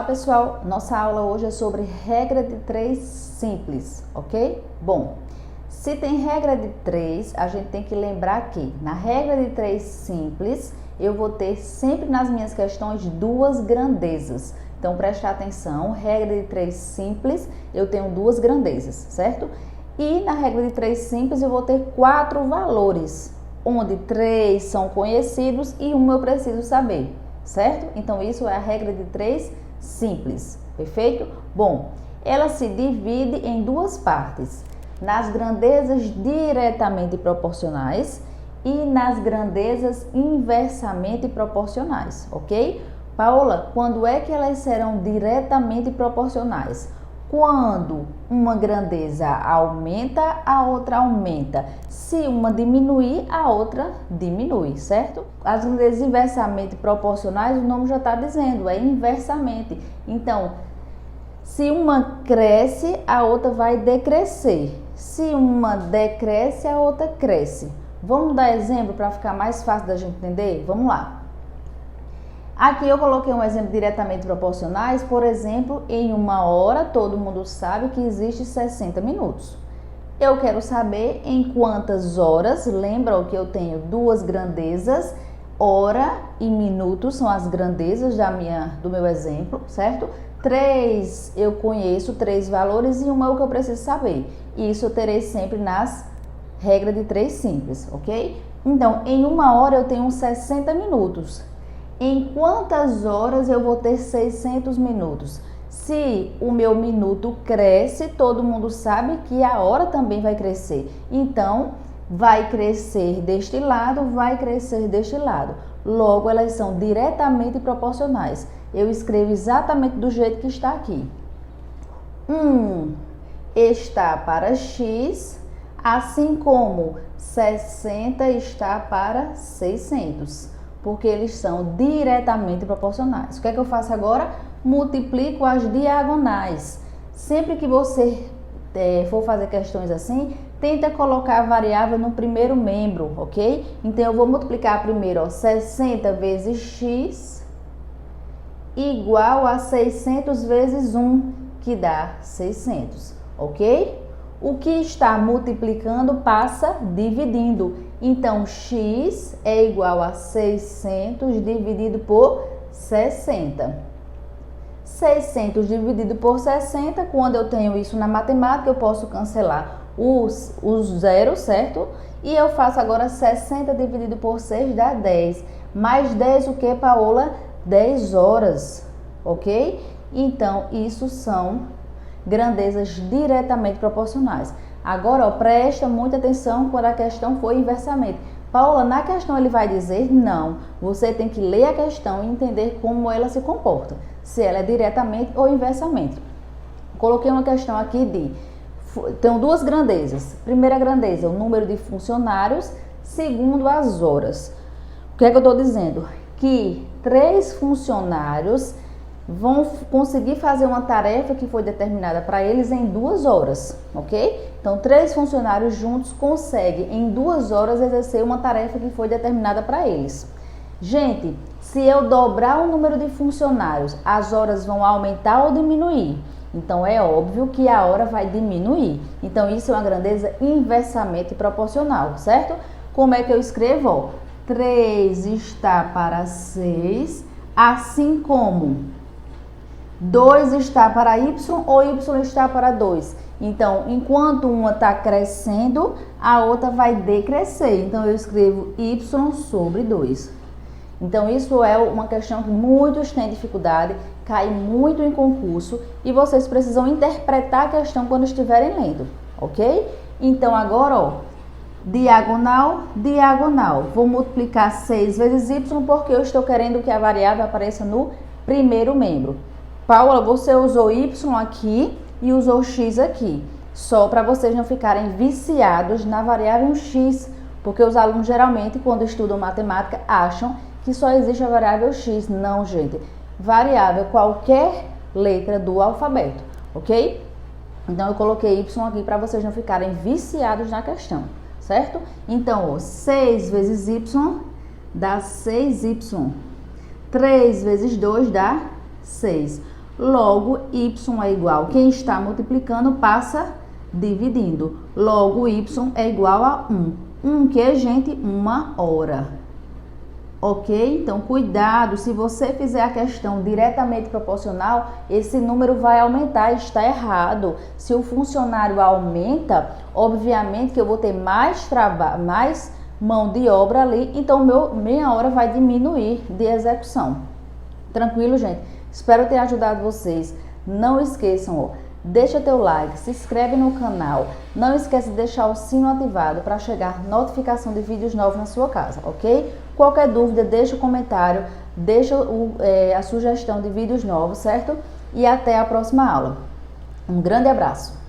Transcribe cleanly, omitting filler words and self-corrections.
Olá pessoal, nossa aula hoje é sobre regra de 3 simples, ok? Bom, se tem regra de 3, a gente tem que lembrar que na regra de 3 simples, eu vou ter sempre nas minhas questões duas grandezas. Então preste atenção, regra de 3 simples, eu tenho duas grandezas, certo? E na regra de 3 simples eu vou ter 4 valores, onde 3 são conhecidos e 1 eu preciso saber, certo? Então isso é a regra de 3 simples, perfeito? Bom, ela se divide em duas partes, nas grandezas diretamente proporcionais e nas grandezas inversamente proporcionais, ok? Paola, quando é que elas serão diretamente proporcionais? Quando uma grandeza aumenta, a outra aumenta. Se uma diminuir, a outra diminui, certo? As grandezas inversamente proporcionais, o nome já está dizendo, é inversamente. Então, se uma cresce, a outra vai decrescer. Se uma decresce, a outra cresce. Vamos dar exemplo para ficar mais fácil da gente entender? Vamos lá. Aqui eu coloquei um exemplo diretamente proporcionais, por exemplo, em 1 hora, todo mundo sabe que existe 60 minutos. Eu quero saber em quantas horas, lembra que eu tenho duas grandezas, hora e minutos são as grandezas do meu exemplo, certo? 3 eu conheço 3 valores e 1 é o que eu preciso saber. Isso eu terei sempre nas regras de 3 simples, ok? Então, em 1 hora eu tenho 60 minutos. Em quantas horas eu vou ter 600 minutos? Se o meu minuto cresce, todo mundo sabe que a hora também vai crescer. Então, vai crescer deste lado, vai crescer deste lado. Logo, elas são diretamente proporcionais. Eu escrevo exatamente do jeito que está aqui. 1 está para x, assim como 60 está para 600. Porque eles são diretamente proporcionais. O que é que eu faço agora? Multiplico as diagonais. Sempre que você for fazer questões assim, tenta colocar a variável no primeiro membro, ok? Então, eu vou multiplicar primeiro, ó, 60 vezes x igual a 600 vezes 1, que dá 600, ok? O que está multiplicando passa dividindo. Então, x é igual a 600 dividido por 60. 600 dividido por 60, quando eu tenho isso na matemática, eu posso cancelar os zeros, certo? E eu faço agora 60 dividido por 6 dá 10. Mais 10 o que, Paola? 10 horas, ok? Então, isso são grandezas diretamente proporcionais. Agora, ó, presta muita atenção quando a questão for inversamente. Paola, na questão ele vai dizer não. Você tem que ler a questão e entender como ela se comporta. Se ela é diretamente ou inversamente. Coloquei uma questão aqui tenho duas grandezas. Primeira grandeza, o número de funcionários. Segundo, as horas. O que é que eu estou dizendo? Que 3 funcionários vão conseguir fazer uma tarefa que foi determinada para eles em 2 horas, ok? Então, 3 funcionários juntos conseguem em 2 horas exercer uma tarefa que foi determinada para eles. Gente, se eu dobrar o número de funcionários, as horas vão aumentar ou diminuir? Então, é óbvio que a hora vai diminuir. Então, isso é uma grandeza inversamente proporcional, certo? Como é que eu escrevo? Ó, 3 está para 6, assim como 2 está para y ou y está para 2. Então, enquanto uma está crescendo, a outra vai decrescer. Então, eu escrevo y sobre 2. Então, isso é uma questão que muitos têm dificuldade, cai muito em concurso e vocês precisam interpretar a questão quando estiverem lendo, ok? Então, agora, ó, diagonal, diagonal. Vou multiplicar 6 vezes y porque eu estou querendo que a variável apareça no primeiro membro. Paula, você usou y aqui e usou x aqui, só para vocês não ficarem viciados na variável x, porque os alunos geralmente, quando estudam matemática, acham que só existe a variável x. Não, gente. Variável é qualquer letra do alfabeto, ok? Então, eu coloquei y aqui para vocês não ficarem viciados na questão, certo? Então, ó, 6 vezes y dá 6y. 3 vezes 2 dá 6. Logo, y é igual, quem está multiplicando passa dividindo. Logo, y é igual a 1. 1 que é, gente? 1 hora. Ok? Então, cuidado, se você fizer a questão diretamente proporcional, esse número vai aumentar, está errado. Se o funcionário aumenta, obviamente que eu vou ter mais trabalho, mais mão de obra ali, então minha hora vai diminuir de execução. Tranquilo, gente? Espero ter ajudado vocês. Não esqueçam, ó, deixa teu like, se inscreve no canal. Não esquece de deixar o sino ativado para chegar notificação de vídeos novos na sua casa, ok? Qualquer dúvida, deixa o comentário, deixa a sugestão de vídeos novos, certo? E até a próxima aula. Um grande abraço!